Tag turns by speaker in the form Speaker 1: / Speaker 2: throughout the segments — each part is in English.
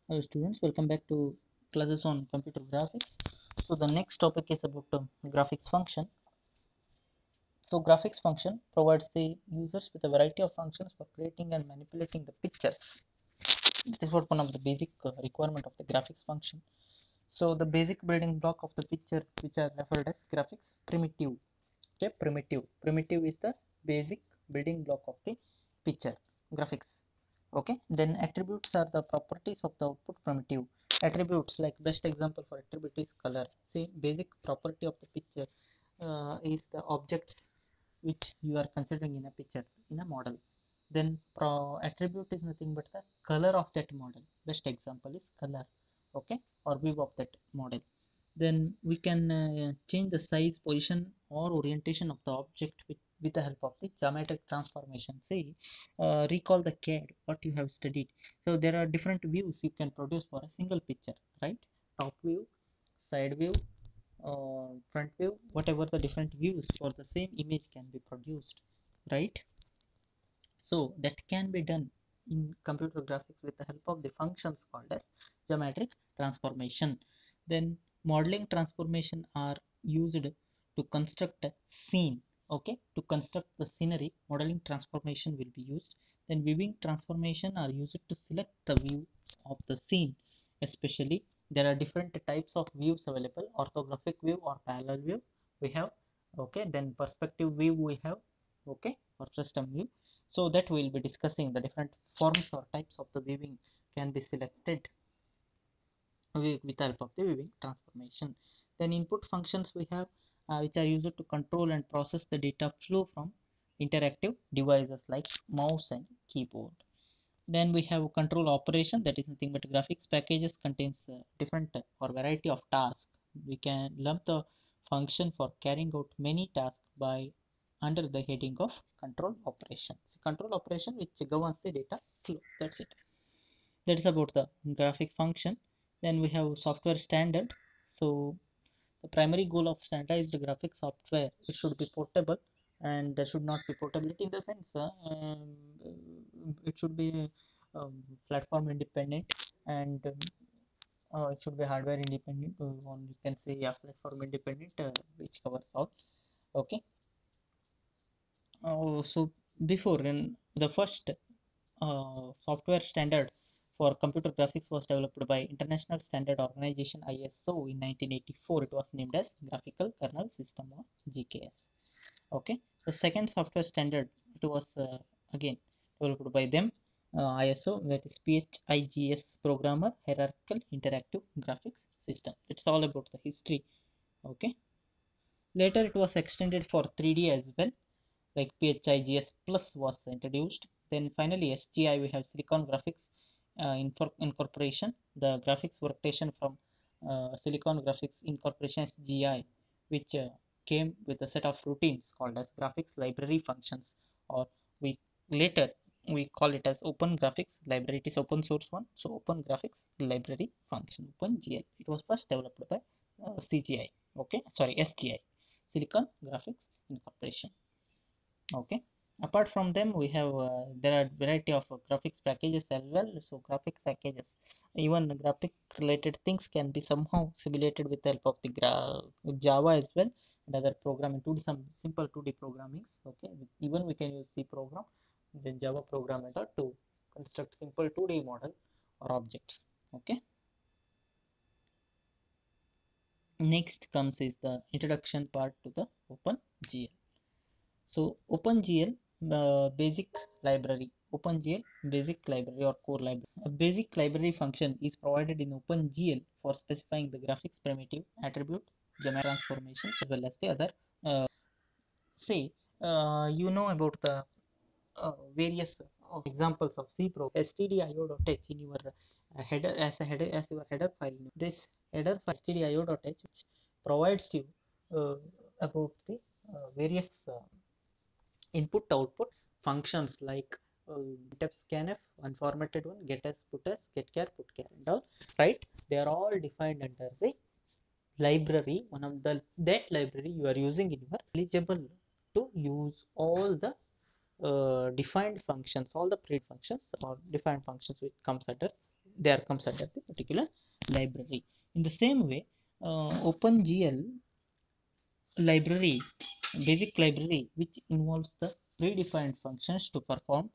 Speaker 1: Hello students, welcome back to classes on computer graphics. So the next topic is about graphics function. So graphics function provides the users with a variety of functions for creating and manipulating the pictures. This is what one of the basic requirement of the graphics function. So the basic building block of the picture, which are referred as graphics primitive. Okay, primitive is the basic building block of the picture graphics. Okay, then attributes are the properties of the output primitive. Attributes, like best example for attribute is color. See, basic property of the picture is the objects which you are considering in a picture, in a model. Then attribute is nothing but the color of that model. Best example is color. Okay, or view of that model. Then we can change the size, position or orientation of the object with the help of the geometric transformation. Say, recall the CAD, what you have studied. So there are different views you can produce for a single picture, right? Top view, side view, front view, whatever the different views for the same image can be produced, right? So that can be done in computer graphics with the help of the functions called as geometric transformation. Then modeling transformation are used to construct a scene. Okay, to construct the scenery, modeling transformation will be used. Then viewing transformation are used to select the view of the scene. Especially there are different types of views available: orthographic view or parallel view we have. Okay, then perspective view we have. Okay, or custom view. So that we'll be discussing the different forms or types of the viewing can be selected with the help of the viewing transformation. Then input functions we have, which are used to control and process the data flow from interactive devices like mouse and keyboard. Then we have control operation, that is nothing but graphics packages contains different or variety of tasks. We can lump the function for carrying out many tasks by under the heading of control operation. So control operation which governs the data flow. That's it. That's about the graphic function. Then we have software standard. So the primary goal of standardized graphic software, it should be portable, and there should not be portability in the sense it should be platform independent, and it should be hardware independent. One you can say, yeah, platform independent, which covers all. Okay. So before, in the first software standard for computer graphics was developed by International Standard Organization ISO in 1984. It was named as Graphical Kernel System, or GKS. Okay, the second software standard, it was again developed by them, ISO, that is PHIGS, Programmer Hierarchical Interactive Graphics System. It's all about the history. Okay, later it was extended for 3D as well, like PHIGS Plus was introduced. Then finally SGI, we have Silicon Graphics Incorporation, the graphics workstation from Silicon Graphics Incorporation SGI, which came with a set of routines called as graphics library functions, or we later we call it as Open Graphics Library. It is open source one, so Open Graphics Library Function, OpenGL. It was first developed by CGI. Okay, sorry, SGI, Silicon Graphics Incorporation. Okay, apart from them we have there are variety of graphics packages as well. So graphics packages, even graphic related things, can be somehow simulated with the help of the Java as well, and other programming to some simple 2D programmings. Okay, even we can use C program, then Java program method to construct simple 2D model or objects. Okay, next comes is the introduction part to the OpenGL. So OpenGL basic library, OpenGL basic library or core library. A basic library function is provided in OpenGL for specifying the graphics primitive, attribute, geometry transformations, as well as the other. Say, you know about the various examples of C program, stdio.h in your header, as a header, as your header file. This header file stdio.h, which provides you about the various input output functions like getf, scanf, unformatted one, getas, putters, getchar, putchar, and all, right? They are all defined under the library. One of the that library you are using in your eligible to use all the defined functions, all the pre functions or defined functions which comes under they are comes under the particular library. In the same way, OpenGL library, basic library, which involves the predefined functions to perform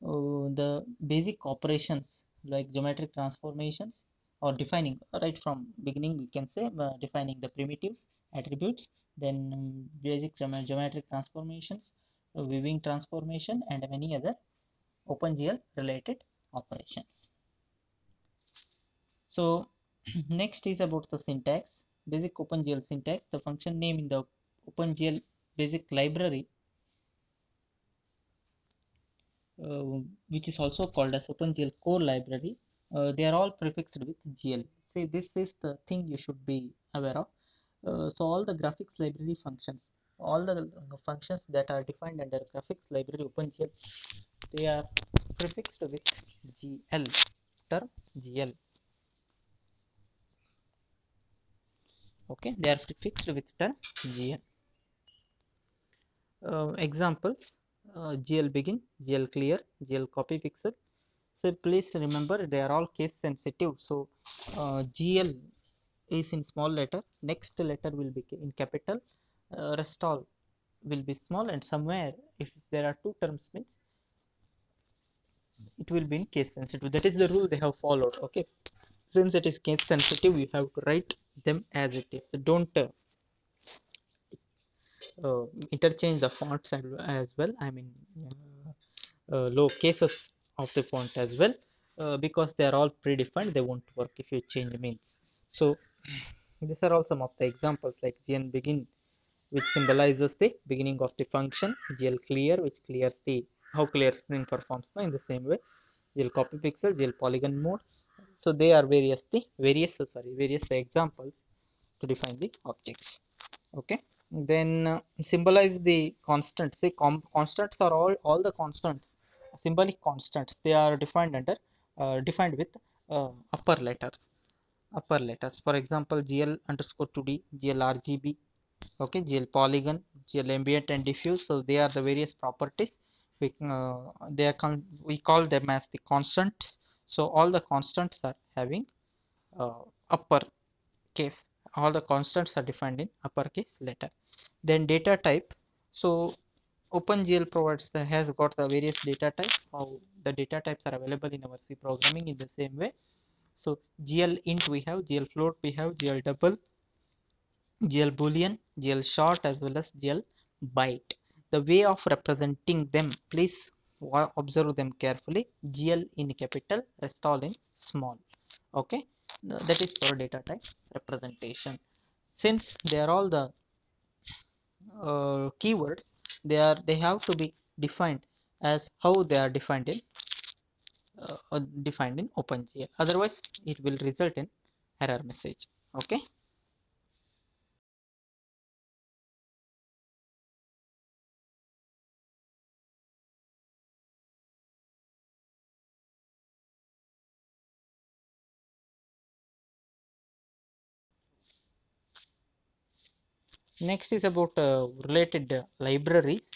Speaker 1: the basic operations like geometric transformations, or defining right from beginning, we can say defining the primitives, attributes, then basic geometric transformations, weaving transformation, and many other OpenGL related operations. So next is about the syntax, basic OpenGL syntax. The function name in the OpenGL basic library, which is also called as OpenGL core library, they are all prefixed with GL. See, this is the thing you should be aware of. So all the graphics library functions, all the functions that are defined under graphics library OpenGL, they are prefixed with GL, term GL. Okay, they are prefixed with term GL. Examples: GL begin, GL clear, GL copy pixel. So please remember they are all case sensitive. So GL is in small letter, next letter will be in capital, rest all will be small, and somewhere if there are two terms means it will be in case sensitive. That is the rule they have followed. Okay, since it is case sensitive, you have to write them as it is. So don't interchange the fonts as well. I mean low cases of the font as well, because they are all predefined, they won't work if you change means. So these are all some of the examples, like gn begin, which symbolizes the beginning of the function, gl clear, which clears the how clear screen performs. Now in the same way, gl copy pixel, gl polygon mode. So they are various examples to define the objects. Okay, then symbolize the constants. Say constants are all the constants, symbolic constants. They are defined under defined with upper letters. For example, gl underscore 2d, gl rgb, okay, gl polygon, gl ambient and diffuse. So they are the various properties. We call them as the constants. So all the constants are having upper case, all the constants are defined in uppercase letter. Then data type. So OpenGL provides has got the various data types. How the data types are available in our C programming in the same way. So GL int we have, GL float we have, GL double, GL boolean, GL short, as well as GL byte. The way of representing them, please observe them carefully. GL in capital, rest all in small. Okay, that is for data type representation. Since they are all the keywords, they have to be defined as how they are defined in OpenGL. Otherwise it will result in error message. Okay, next is about related libraries.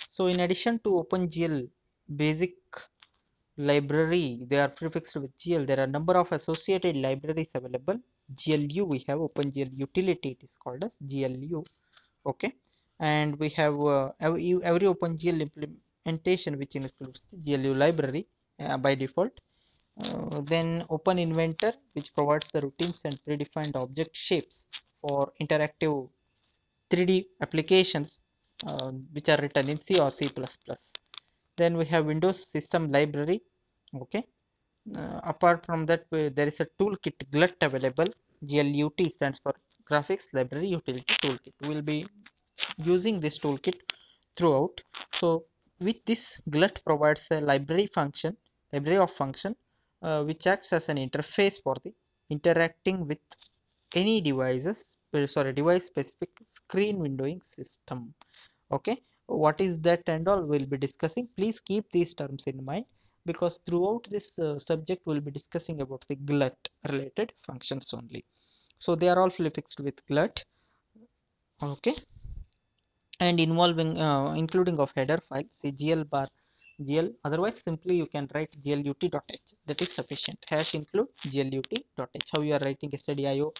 Speaker 1: So in addition to OpenGL basic library, they are prefixed with GL. There are number of associated libraries available. GLU we have, OpenGL utility it is called as GLU. Okay, and we have every OpenGL implementation which includes the GLU library by default. Then Open Inventor, which provides the routines and predefined object shapes for interactive 3D applications which are written in C or C++. Then we have Windows System Library. Okay. Apart from that, there is a toolkit GLUT available. GLUT stands for Graphics Library Utility Toolkit. We will be using this toolkit throughout. So with this, GLUT provides a library of function, which acts as an interface for the interacting with any device specific screen windowing system. Okay, what is that and all we'll be discussing. Please keep these terms in mind, because throughout this subject we'll be discussing about the GLUT related functions only. So they are all prefixed with GLUT. Okay, and involving including of header file, say GL bar gl, otherwise simply you can write glut.h, that is sufficient. Hash include glut.h. How you are writing stdio,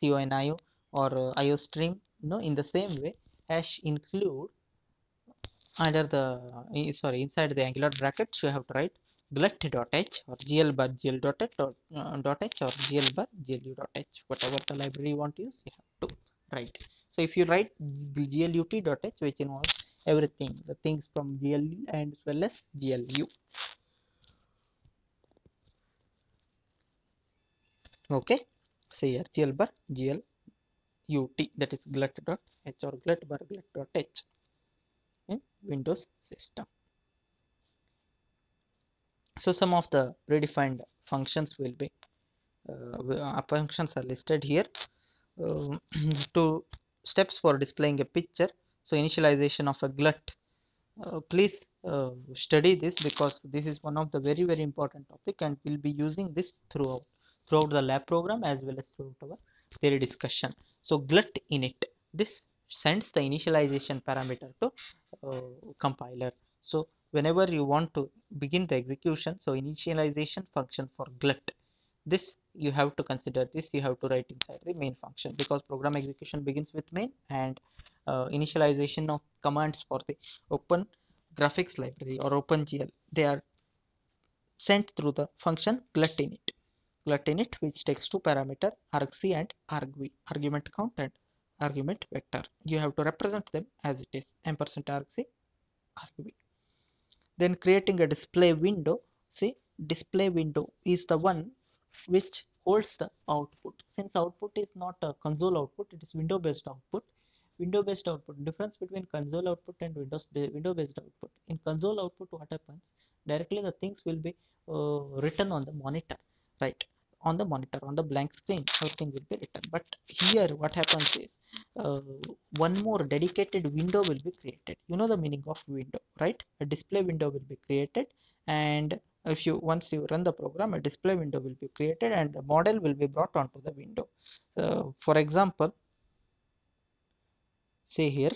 Speaker 1: conio, or iostream, in the same way hash include under the sorry, inside the angular brackets you have to write glut.h or gl bar gl.h or gl bar glu.h, whatever the library you want to use you have to write. So if you write glut.h, which involves everything, the things from glu and as well as glu. Okay, say here gl bar glut, that is glut.h or glut bar glut.h in Windows system. So some of the predefined functions will be functions are listed here. Two steps for displaying a picture. So initialization of a glut. Please study this, because this is one of the very important topic, and we'll be using this throughout the lab program as well as throughout our theory discussion. So glut init, this sends the initialization parameter to compiler. So whenever you want to begin the execution, so initialization function for glut, this you have to consider, this you have to write inside the main function, because program execution begins with main, and initialization of commands for the open graphics library or OpenGL, they are sent through the function glutinit. Glutinit, which takes two parameter argc and argv, argument count and argument vector. You have to represent them as it is ampersand argc argv. Then creating a display window. See, display window is the one which holds the output. Since output is not a console output, it is window based output. Window based output, difference between console output and window based output. In console output, what happens, directly the things will be written on the monitor, right? On the monitor, on the blank screen, everything will be written. But here what happens is one more dedicated window will be created. You know the meaning of window, right? A display window will be created, and if you once you run the program, a display window will be created and a model will be brought onto the window. So for example, say here,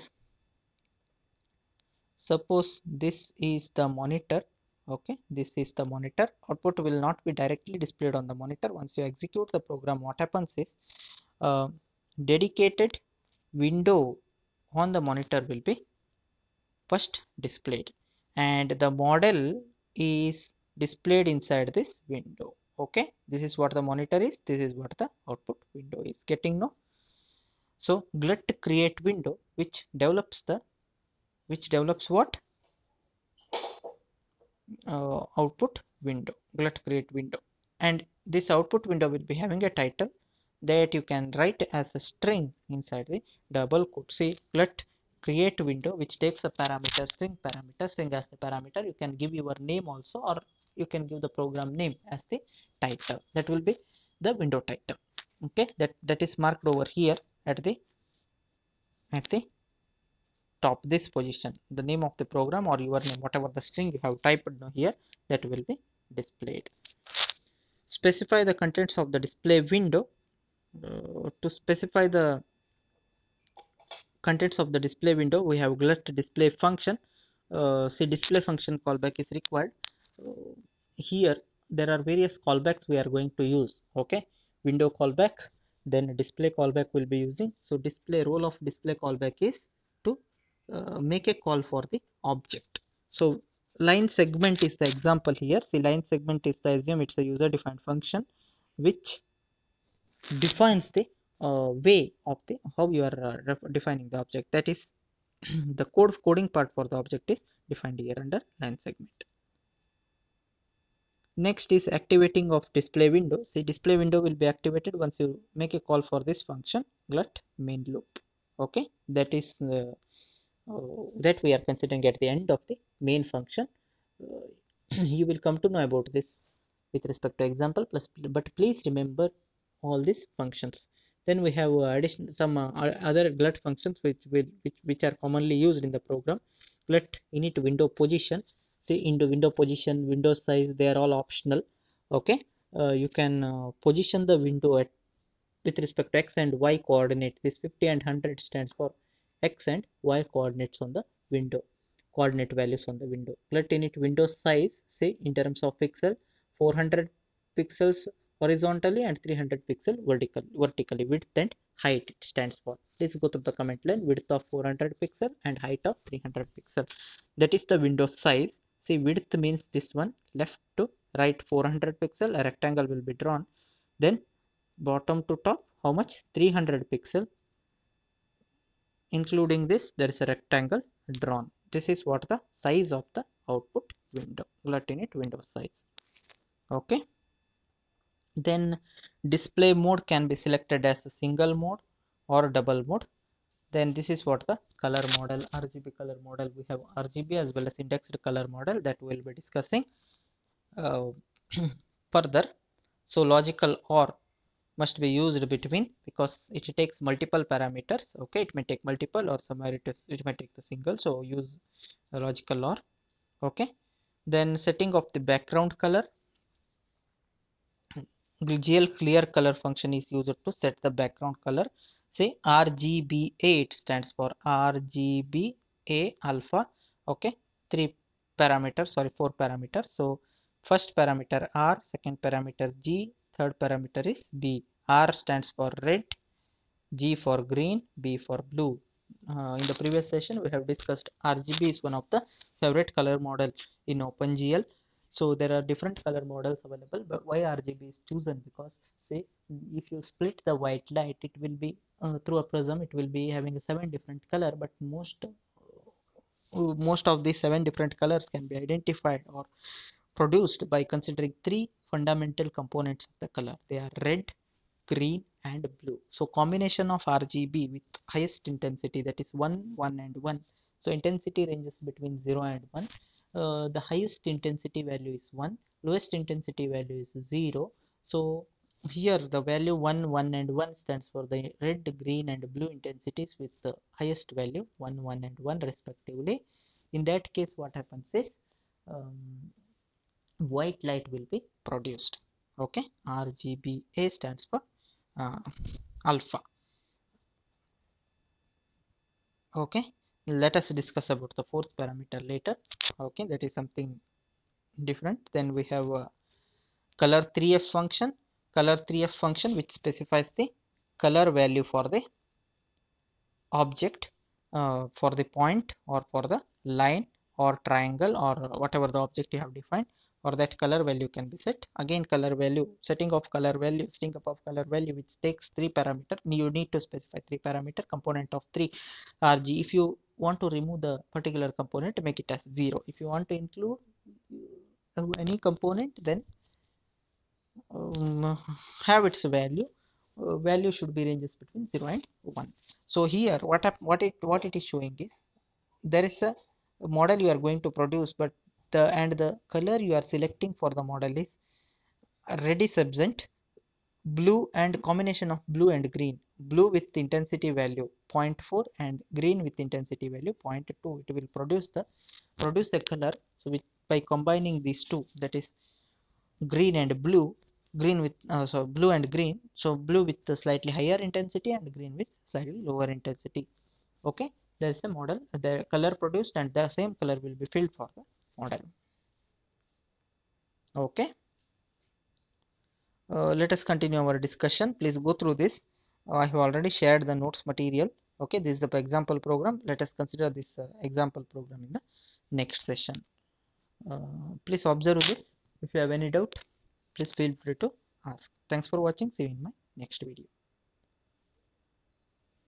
Speaker 1: suppose this is the monitor. Okay, this is the monitor. Output will not be directly displayed on the monitor. Once you execute the program, what happens is dedicated window on the monitor will be first displayed, and the model is displayed inside this window. Okay, this is what the monitor is, this is what the output window is. Getting no? So glut create window, which develops what? Output window, glut create window, and this output window will be having a title that you can write as a string inside the double quote. See, glut create window, which takes a parameter string as the parameter. You can give your name also, or you can give the program name as the title. That will be the window title. Okay, that is marked over here at the top, this position, the name of the program or your name, whatever the string you have typed here, that will be displayed. Specify the contents of the display window. To specify the contents of the display window, we have glut display function. See, display function callback is required. Here there are various callbacks we are going to use. Okay, window callback, then display callback will be using. So display role of display callback is to make a call for the object. So line segment is the example here. See, line segment is the assume it's a user defined function which defines the way of the how you are defining the object. That is the coding part for the object is defined here under line segment. Next is activating of display window. See, display window will be activated once you make a call for this function glut main loop. Okay, that is that we are considering at the end of the main function. You will come to know about this with respect to example plus, but please remember all these functions. Then we have addition some other glut functions which are commonly used in the program. Glut init window position. See, into window position, window size, they are all optional. Okay, you can position the window at with respect to x and y coordinate. This 50 and 100 stands for x and y coordinates on the window. coordinate values on the window. Let init window size, say in terms of pixel, 400 pixels horizontally and 300 pixel vertically. Width and height it stands for. Please go to the comment line. Width of 400 pixel and height of 300 pixel. That is the window size. See, width means this one, left to right 400 pixel, a rectangle will be drawn. Then bottom to top, how much? 300 pixel. Including this, there is a rectangle drawn. This is what the size of the output window. Let init window size. Okay. Then display mode can be selected as a single mode or double mode. Then this is what the color model, RGB color model. We have RGB as well as indexed color model that we will be discussing further. So logical OR must be used between, because it takes multiple parameters. Okay, it may take multiple, or somewhere it may take the single, so use a logical OR. Okay, then setting of the background color. GL clear color function is used to set the background color. Say RGBA, it stands for RGBA alpha. Okay, four parameters. So first parameter R, second parameter G, third parameter is B. R stands for red, G for green, B for blue. In the previous session, we have discussed RGB is one of the favorite color model in OpenGL. So there are different color models available, but why RGB is chosen? Because say if you split the white light, it will be through a prism, it will be having 7 different color, but most of these 7 different colors can be identified or produced by considering 3 fundamental components of the color. They are red, green and blue. So combination of RGB with highest intensity, that is 1, 1 and 1. So intensity ranges between 0 and 1. The highest intensity value is 1, lowest intensity value is 0. So here the value 1, 1 and 1 stands for the red, green and blue intensities with the highest value 1, 1 and 1 respectively. In that case, what happens is white light will be produced. Okay, RGBA stands for alpha. Okay, let us discuss about the fourth parameter later. Okay, that is something different. Then we have a color 3f function. Color 3f function which specifies the color value for the object, for the point or for the line or triangle or whatever the object you have defined, or that color value can be set. Again, color value, setting up of color value which takes 3 parameter. You need to specify 3 parameter component of 3 RG. If you want to remove the particular component, make it as 0. If you want to include any component, then have its value. Value should be ranges between 0 and 1. So here what it is showing is there is a model you are going to produce, but the color you are selecting for the model is red is absent, blue and combination of blue and green. Blue with intensity value 0.4 and green with intensity value 0.2. It will produce the color. So by combining these two, that is green and blue, green with so blue and green, so blue with the slightly higher intensity and green with slightly lower intensity. Okay, there is a model, the color produced and the same color will be filled for the model. Okay, let us continue our discussion. Please go through this. I have already shared the notes material. Okay, this is the example program. Let us consider this example program in the next session. Please observe this. If you have any doubt, please feel free to ask. Thanks for watching. See you in my next video.